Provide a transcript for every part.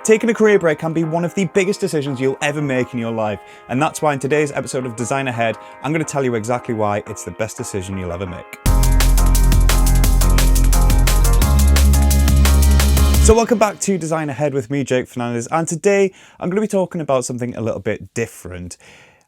Taking a career break can be one of the biggest decisions you'll ever make in your life, and that's why in today's episode of Design Ahead, I'm going to tell you exactly why it's the best decision you'll ever make. So welcome back to Design Ahead with me, Jake Fernandes, and today I'm going to be talking about something a little bit different.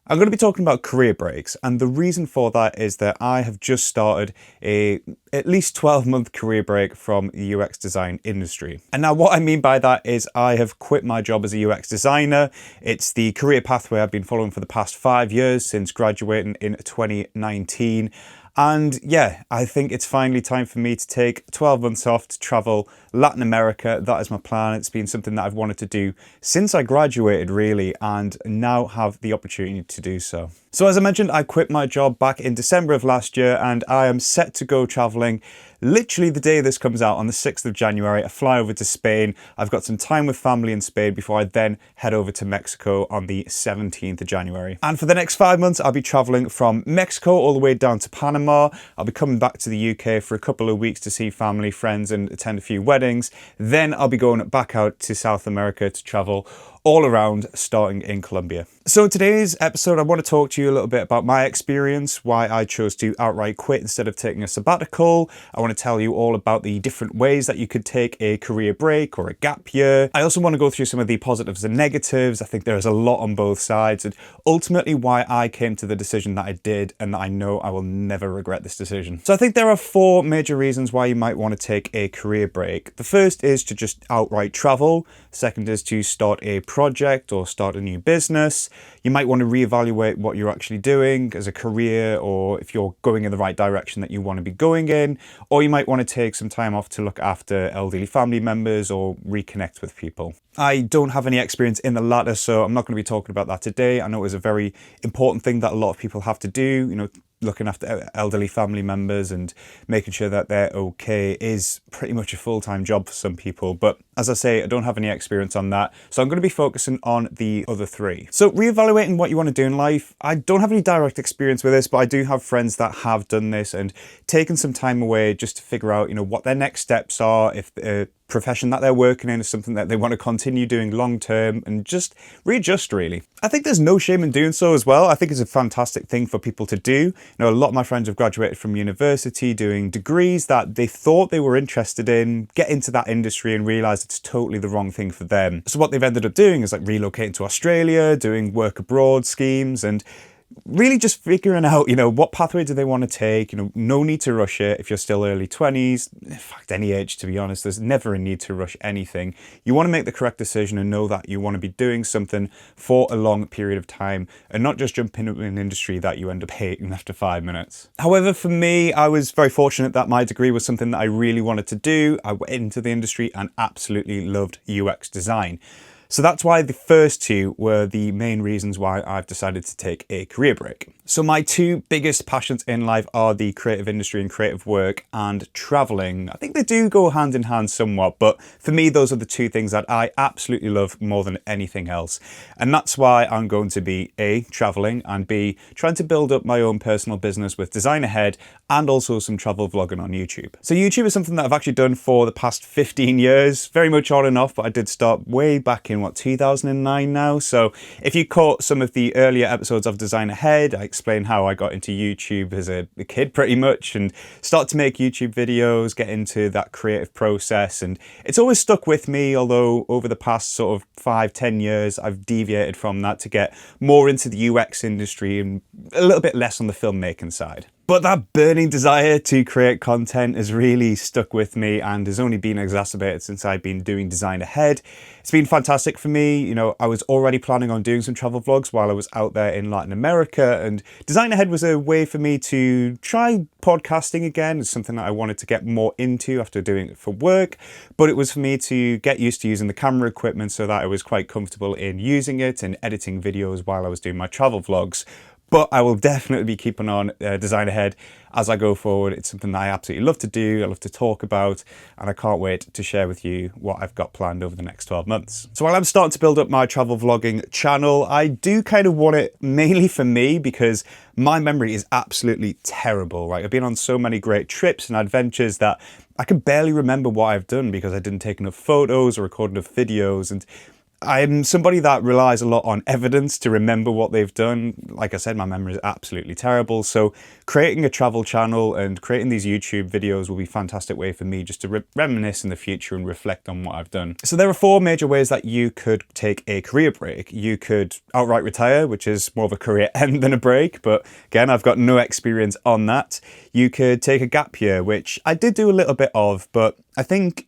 I'm going to be talking about career breaks, and the reason for that is that I have just started a at least 12-month career break from the UX design industry. And now what I mean by that is I have quit my job as a UX designer. It's the career pathway I've been following for the past 5 years since graduating in 2019. And yeah, I think it's finally time for me to take 12 months off to travel Latin America. That is my plan. It's been something that I've wanted to do since I graduated, really, and now have the opportunity to do so. So as I mentioned, I quit my job back in December of last year, and I am set to go traveling literally the day this comes out on the 6th of January. I fly over to Spain. I've got some time with family in Spain before I then head over to Mexico on the 17th of January. And for the next 5 months, I'll be traveling from Mexico all the way down to Panama. I'll be coming back to the UK for a couple of weeks to see family, friends, and attend a few weddings. Then I'll be going back out to South America to travel all around, starting in Colombia. So in today's episode, I want to talk to you a little bit about my experience, why I chose to outright quit instead of taking a sabbatical. I want to tell you all about the different ways that you could take a career break or a gap year. I also want to go through some of the positives and negatives. I think there's a lot on both sides, and ultimately why I came to the decision that I did, and that I know I will never regret this decision. So I think there are 4 major reasons why you might want to take a career break. The first is to just outright travel. Second is to start a project or start a new business. You might want to reevaluate what you're actually doing as a career, or if you're going in the right direction that you want to be going in, or you might want to take some time off to look after elderly family members or reconnect with people. I don't have any experience in the latter, so I'm not going to be talking about that today. I know it's a very important thing that a lot of people have to do, looking after elderly family members and making sure that they're okay is pretty much a full-time job for some people. But as I say, I don't have any experience on that, so I'm going to be focusing on the other 3. So reevaluating what you want to do in life. I don't have any direct experience with this, but I do have friends that have done this and taken some time away just to figure out, what their next steps are, if the profession that they're working in is something that they want to continue doing long term, and just readjust, really. I think there's no shame in doing so as well. I think it's a fantastic thing for people to do. A lot of my friends have graduated from university doing degrees that they thought they were interested in, get into that industry and realize it's totally the wrong thing for them. So what they've ended up doing is like relocating to Australia, doing work abroad schemes, and really just figuring out, what pathway do they want to take. No need to rush it if you're still early 20s. In fact, any age, to be honest, there's never a need to rush anything. You want to make the correct decision and know that you want to be doing something for a long period of time and not just jump into an industry that you end up hating after 5 minutes. However, for me, I was very fortunate that my degree was something that I really wanted to do. I went into the industry and absolutely loved UX design. So that's why the first 2 were the main reasons why I've decided to take a career break. So my 2 biggest passions in life are the creative industry and creative work and traveling. I think they do go hand in hand somewhat, but for me, those are the 2 things that I absolutely love more than anything else. And that's why I'm going to be A, traveling, and B, trying to build up my own personal business with Design Ahead and also some travel vlogging on YouTube. So YouTube is something that I've actually done for the past 15 years, very much on and off, but I did start way back in 2009 now. So if you caught some of the earlier episodes of Design Ahead, I explain how I got into YouTube as a kid pretty much and start to make YouTube videos, get into that creative process, and it's always stuck with me, although over the past sort of 5-10 years I've deviated from that to get more into the UX industry and a little bit less on the filmmaking side. But that burning desire to create content has really stuck with me and has only been exacerbated since I've been doing Design Ahead. It's been fantastic for me. I was already planning on doing some travel vlogs while I was out there in Latin America, and Design Ahead was a way for me to try podcasting again. It's something that I wanted to get more into after doing it for work, but it was for me to get used to using the camera equipment so that I was quite comfortable in using it and editing videos while I was doing my travel vlogs. But I will definitely be keeping on Design Ahead as I go forward. It's something that I absolutely love to do, I love to talk about, and I can't wait to share with you what I've got planned over the next 12 months. So while I'm starting to build up my travel vlogging channel, I do kind of want it mainly for me because my memory is absolutely terrible, right? I've been on so many great trips and adventures that I can barely remember what I've done because I didn't take enough photos or record enough videos. And I'm somebody that relies a lot on evidence to remember what they've done. Like I said, my memory is absolutely terrible. So creating a travel channel and creating these YouTube videos will be a fantastic way for me just to reminisce in the future and reflect on what I've done. So there are 4 major ways that you could take a career break. You could outright retire, which is more of a career end than a break. But again, I've got no experience on that. You could take a gap year, which I did do a little bit of, but I think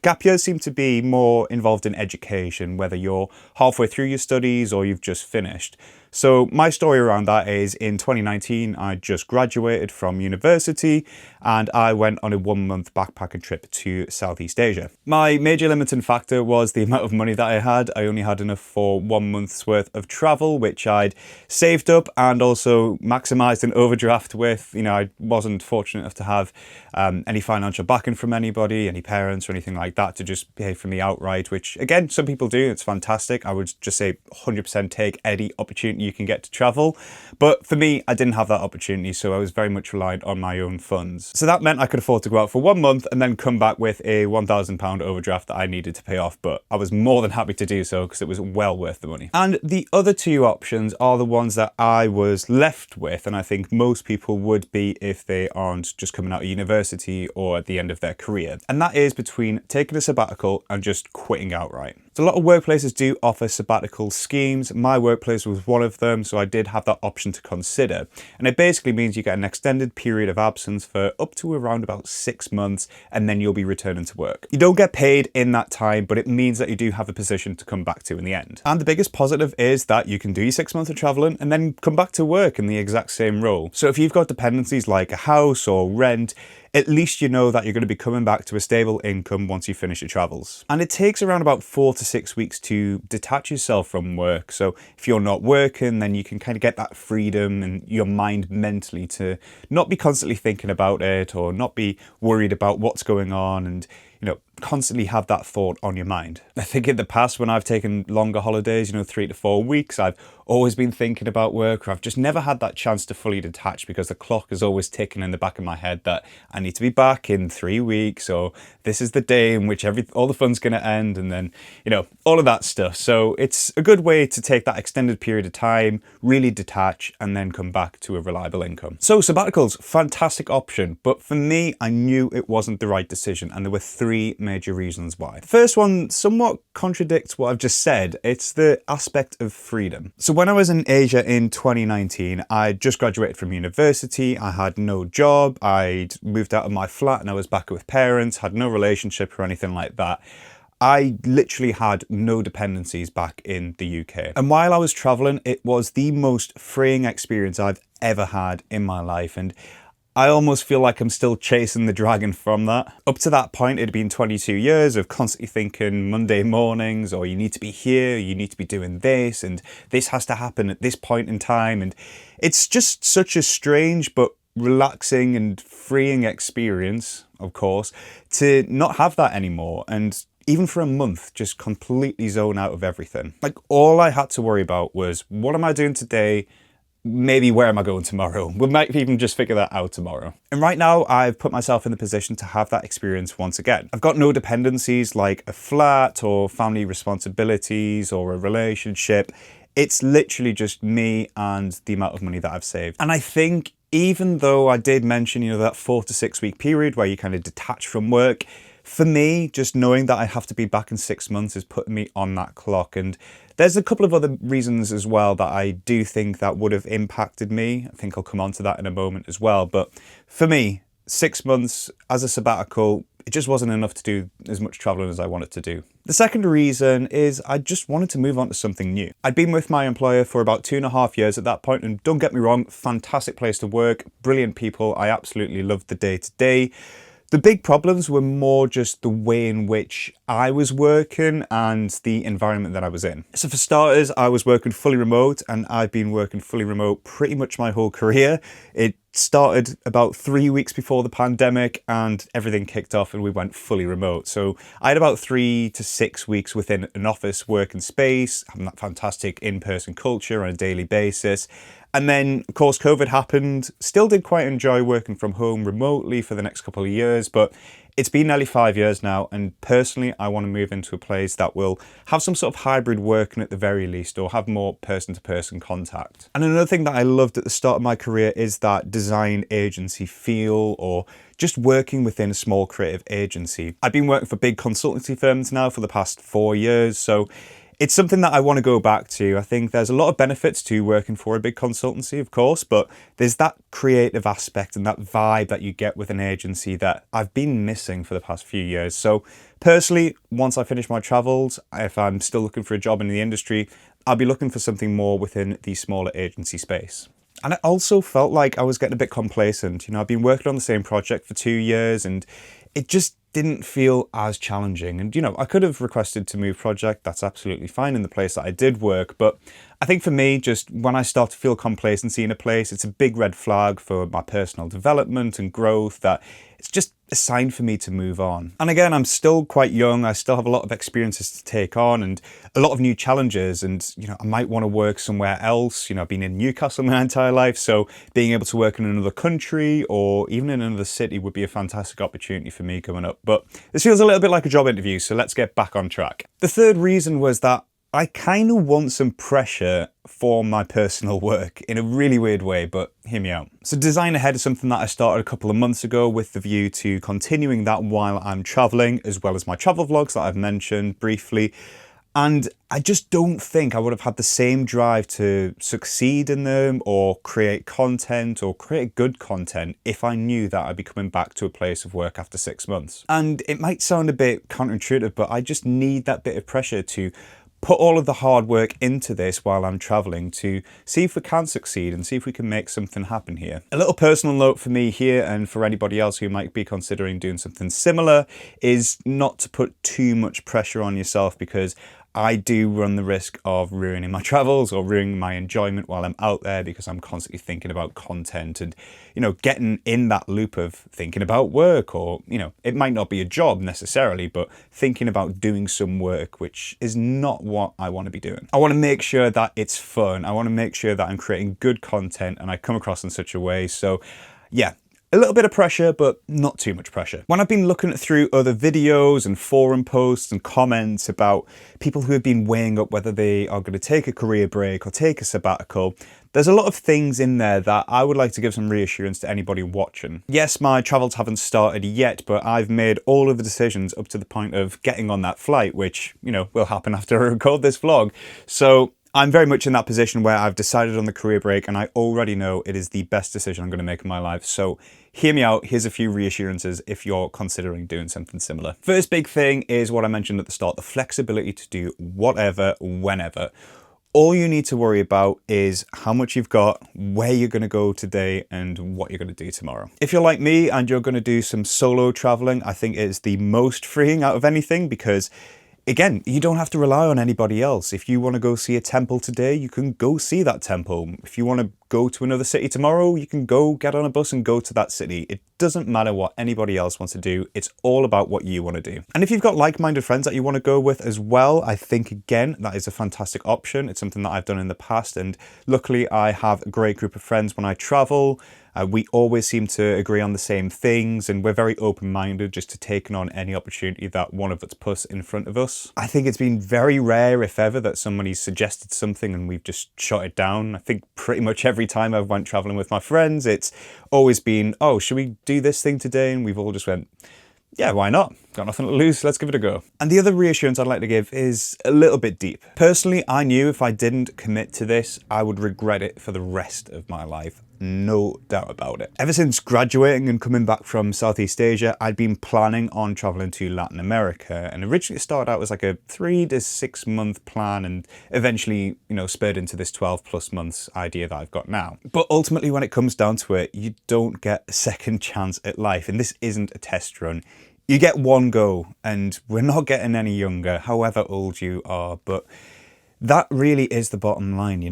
gap years seem to be more involved in education, whether you're halfway through your studies or you've just finished. So my story around that is in 2019, I just graduated from university and I went on a 1-month backpacking trip to Southeast Asia. My major limiting factor was the amount of money that I had. I only had enough for 1 month's worth of travel, which I'd saved up and also maximized an overdraft with. You know, I wasn't fortunate enough to have any financial backing from anybody, any parents or anything like that to just pay for me outright, which again, some people do. It's fantastic. I would just say 100% take any opportunity you can get to travel. But for me, I didn't have that opportunity, so I was very much reliant on my own funds. So that meant I could afford to go out for 1 month and then come back with a £1,000 overdraft that I needed to pay off. But I was more than happy to do so because it was well worth the money. And the other 2 options are the ones that I was left with, and I think most people would be if they aren't just coming out of university or at the end of their career. And that is between taking a sabbatical and just quitting outright. So a lot of workplaces do offer sabbatical schemes. My workplace was one of them, so I did have that option to consider. And it basically means you get an extended period of absence for up to around about 6 months, and then you'll be returning to work. You don't get paid in that time, but it means that you do have a position to come back to in the end. And the biggest positive is that you can do your 6 months of traveling and then come back to work in the exact same role. So if you've got dependencies like a house or rent, at least you know that you're going to be coming back to a stable income once you finish your travels. And it takes around about 4 to 6 weeks to detach yourself from work. So if you're not working, then you can kind of get that freedom and your mind mentally to not be constantly thinking about it or not be worried about what's going on and, you know, constantly have that thought on your mind. I think in the past when I've taken longer holidays, 3 to 4 weeks, I've always been thinking about work, or I've just never had that chance to fully detach because the clock is always ticking in the back of my head that I need to be back in 3 weeks, or this is the day in which all the fun's going to end, and then, all of that stuff. So it's a good way to take that extended period of time, really detach, and then come back to a reliable income. So sabbaticals, fantastic option, but for me, I knew it wasn't the right decision, and there were 3 major reasons why. The first one somewhat contradicts what I've just said. It's the aspect of freedom. So when I was in Asia in 2019, I just graduated from university. I had no job. I'd moved out of my flat and I was back with parents, had no relationship or anything like that. I literally had no dependencies back in the UK. And while I was traveling, it was the most freeing experience I've ever had in my life. And I almost feel like I'm still chasing the dragon from that. Up to that point, it had been 22 years of constantly thinking Monday mornings, or you need to be here, you need to be doing this, and this has to happen at this point in time. And it's just such a strange but relaxing and freeing experience, of course, to not have that anymore. And even for a month, just completely zone out of everything. Like, all I had to worry about was, what am I doing today? Maybe where am I going tomorrow? We might even just figure that out tomorrow. And right now I've put myself in the position to have that experience once again. I've got no dependencies like a flat or family responsibilities or a relationship. It's literally just me and the amount of money that I've saved. And I think even though I did mention, that 4 to 6 week period where you kind of detach from work, for me, just knowing that I have to be back in 6 months is putting me on that clock. And there's a couple of other reasons as well that I do think that would have impacted me. I think I'll come on to that in a moment as well. But for me, 6 months as a sabbatical, it just wasn't enough to do as much traveling as I wanted to do. The second reason is I just wanted to move on to something new. I'd been with my employer for about 2.5 years at that point, and don't get me wrong, fantastic place to work, brilliant people. I absolutely loved the day-to-day. The big problems were more just the way in which I was working and the environment that I was in. So for starters, I was working fully remote, and I've been working fully remote pretty much my whole career. It started about 3 weeks before the pandemic and everything kicked off and we went fully remote. So I had about 3 to 6 weeks within an office working space, having that fantastic in-person culture on a daily basis. And then, of course, COVID happened. Still did quite enjoy working from home remotely for the next couple of years, but It's been nearly 5 years now, and personally, I want to move into a place that will have some sort of hybrid working at the very least, or have more person-to-person contact. And another thing that I loved at the start of my career is that design agency feel, or just working within a small creative agency. I've been working for big consultancy firms now for the past 4 years, so it's something that I want to go back to. I think there's a lot of benefits to working for a big consultancy, of course, but there's that creative aspect and that vibe that you get with an agency that I've been missing for the past few years. So personally, once I finish my travels, if I'm still looking for a job in the industry, I'll be looking for something more within the smaller agency space. And I also felt like I was getting a bit complacent. I've been working on the same project for 2 years and it just didn't feel as challenging. And, I could have requested to move project. That's absolutely fine in the place that I did work. But I think for me, just when I start to feel complacency in a place, it's a big red flag for my personal development and growth that it's just a sign for me to move on. And again, I'm still quite young. I still have a lot of experiences to take on and a lot of new challenges. And, I might want to work somewhere else. I've been in Newcastle my entire life. So being able to work in another country or even in another city would be a fantastic opportunity for me coming up. But this feels a little bit like a job interview. So let's get back on track. The third reason was that I kind of want some pressure for my personal work in a really weird way, but hear me out. So design ahead is something that I started a couple of months ago with the view to continuing that while I'm traveling, as well as my travel vlogs that I've mentioned briefly. And I just don't think I would have had the same drive to succeed in them or create content or create good content if I knew that I'd be coming back to a place of work after 6 months. And it might sound a bit counterintuitive, but I just need that bit of pressure to put all of the hard work into this while I'm traveling to see if we can succeed and see if we can make something happen here. A little personal note for me here and for anybody else who might be considering doing something similar is not to put too much pressure on yourself, because I do run the risk of ruining my travels or ruining my enjoyment while I'm out there because I'm constantly thinking about content and, getting in that loop of thinking about work or, it might not be a job necessarily, but thinking about doing some work, which is not what I want to be doing. I want to make sure that it's fun. I want to make sure that I'm creating good content and I come across in such a way. So yeah, a little bit of pressure, but not too much pressure. When I've been looking through other videos and forum posts and comments about people who have been weighing up whether they are going to take a career break or take a sabbatical, there's a lot of things in there that I would like to give some reassurance to anybody watching. Yes, my travels haven't started yet, but I've made all of the decisions up to the point of getting on that flight, which, will happen after I record this vlog. So I'm very much in that position where I've decided on the career break and I already know it is the best decision I'm going to make in my life. So hear me out. Here's a few reassurances if you're considering doing something similar. First big thing is what I mentioned at the start, the flexibility to do whatever, whenever. All you need to worry about is how much you've got, where you're going to go today, and what you're going to do tomorrow. If you're like me and you're going to do some solo traveling, I think it is the most freeing out of anything, because again, you don't have to rely on anybody else. If you want to go see a temple today, you can go see that temple. If you want to go to another city tomorrow, you can go get on a bus and go to that city. It doesn't matter what anybody else wants to do. It's all about what you want to do. And if you've got like-minded friends that you want to go with as well, I think, again, that is a fantastic option. It's something that I've done in the past. And luckily, I have a great group of friends when I travel. We always seem to agree on the same things, and we're very open-minded just to taking on any opportunity that one of us puts in front of us. I think it's been very rare, if ever, that somebody's suggested something and we've just shot it down. I think pretty much every time I've went traveling with my friends, it's always been, oh, should we do this thing today? And we've all just went, yeah, why not? Got nothing to lose, let's give it a go. And the other reassurance I'd like to give is a little bit deep. Personally, I knew if I didn't commit to this, I would regret it for the rest of my life. No doubt about it. Ever since graduating and coming back from Southeast Asia, I'd been planning on traveling to Latin America, and originally it started out as like a 3 to 6 month plan, and eventually, spurred into this 12+ months idea that I've got now. But ultimately, when it comes down to it, you don't get a second chance at life, and this isn't a test run. You get one go, and we're not getting any younger, however old you are, but that really is the bottom line,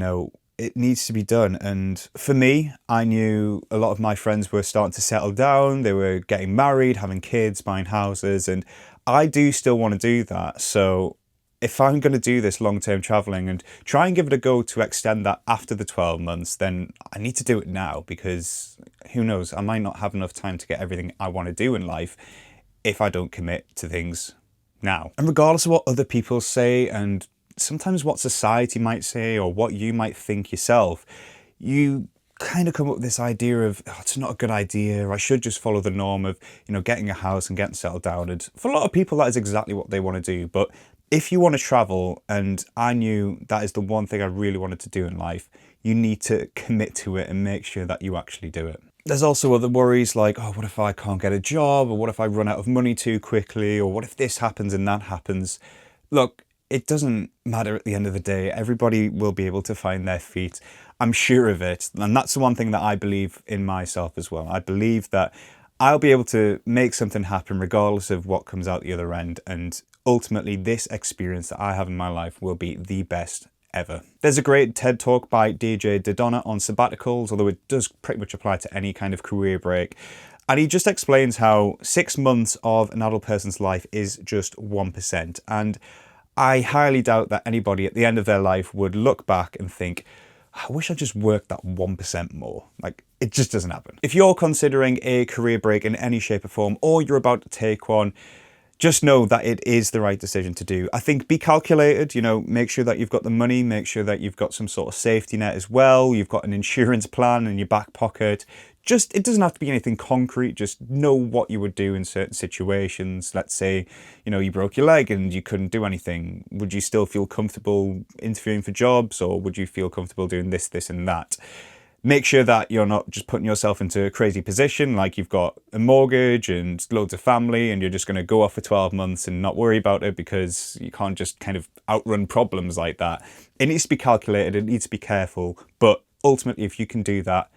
It needs to be done. And for me, I knew a lot of my friends were starting to settle down. They were getting married, having kids, buying houses. And I do still want to do that. So if I'm going to do this long-term traveling and try and give it a go to extend that after the 12 months, then I need to do it now, because who knows, I might not have enough time to get everything I want to do in life if I don't commit to things now. And regardless of what other people say and sometimes what society might say or what you might think yourself, you kind of come up with this idea of, oh, it's not a good idea, I should just follow the norm of, getting a house and getting settled down. And for a lot of people, that is exactly what they want to do. But if you want to travel, and I knew that is the one thing I really wanted to do in life, you need to commit to it and make sure that you actually do it. There's also other worries like, oh, what if I can't get a job? Or what if I run out of money too quickly? Or what if this happens and that happens? Look, it doesn't matter at the end of the day. Everybody will be able to find their feet. I'm sure of it. And that's the one thing that I believe in myself as well. I believe that I'll be able to make something happen regardless of what comes out the other end. And ultimately, this experience that I have in my life will be the best ever. There's a great TED talk by DJ Dodonna on sabbaticals, although it does pretty much apply to any kind of career break. And he just explains how 6 months of an adult person's life is just 1%. And I highly doubt that anybody at the end of their life would look back and think, I wish I just worked that 1% more. Like, it just doesn't happen. If you're considering a career break in any shape or form, or you're about to take one, just know that it is the right decision to do. I think be calculated, make sure that you've got the money, make sure that you've got some sort of safety net as well. You've got an insurance plan in your back pocket. It doesn't have to be anything concrete. Just know what you would do in certain situations. Let's say, you broke your leg and you couldn't do anything. Would you still feel comfortable interviewing for jobs, or would you feel comfortable doing this, this and that? Make sure that you're not just putting yourself into a crazy position, like you've got a mortgage and loads of family and you're just going to go off for 12 months and not worry about it, because you can't just kind of outrun problems like that. It needs to be calculated, it needs to be careful, but ultimately, if you can do that,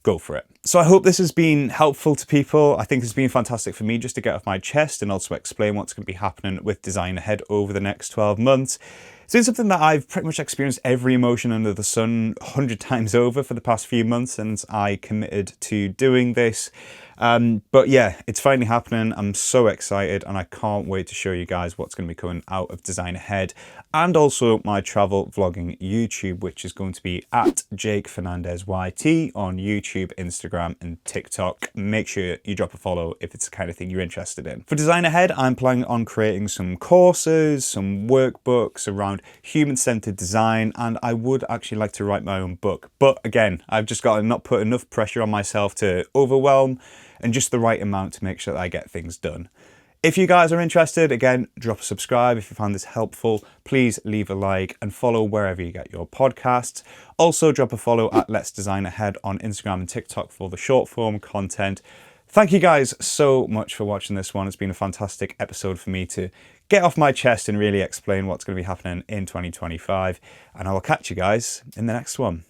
go for it. So I hope this has been helpful to people. I think it's been fantastic for me just to get off my chest and also explain what's going to be happening with Design Ahead over the next 12 months. It's been something that I've pretty much experienced every emotion under the sun 100 times over for the past few months since I committed to doing this. But yeah, it's finally happening. I'm so excited and I can't wait to show you guys what's going to be coming out of Design Ahead, and also my travel vlogging YouTube, which is going to be at Jake Fernandes YT on YouTube, Instagram and TikTok. Make sure you drop a follow if it's the kind of thing you're interested in. For Design Ahead, I'm planning on creating some courses, some workbooks around human-centered design, and I would actually like to write my own book. But again, I've just got to not put enough pressure on myself to overwhelm, and just the right amount to make sure that I get things done. If you guys are interested, again, drop a subscribe. If you found this helpful, please leave a like and follow wherever you get your podcasts. Also, drop a follow at Let's Design Ahead on Instagram and TikTok for the short form content. Thank you guys so much for watching this one. It's been a fantastic episode for me to get off my chest and really explain what's going to be happening in 2025. And I will catch you guys in the next one.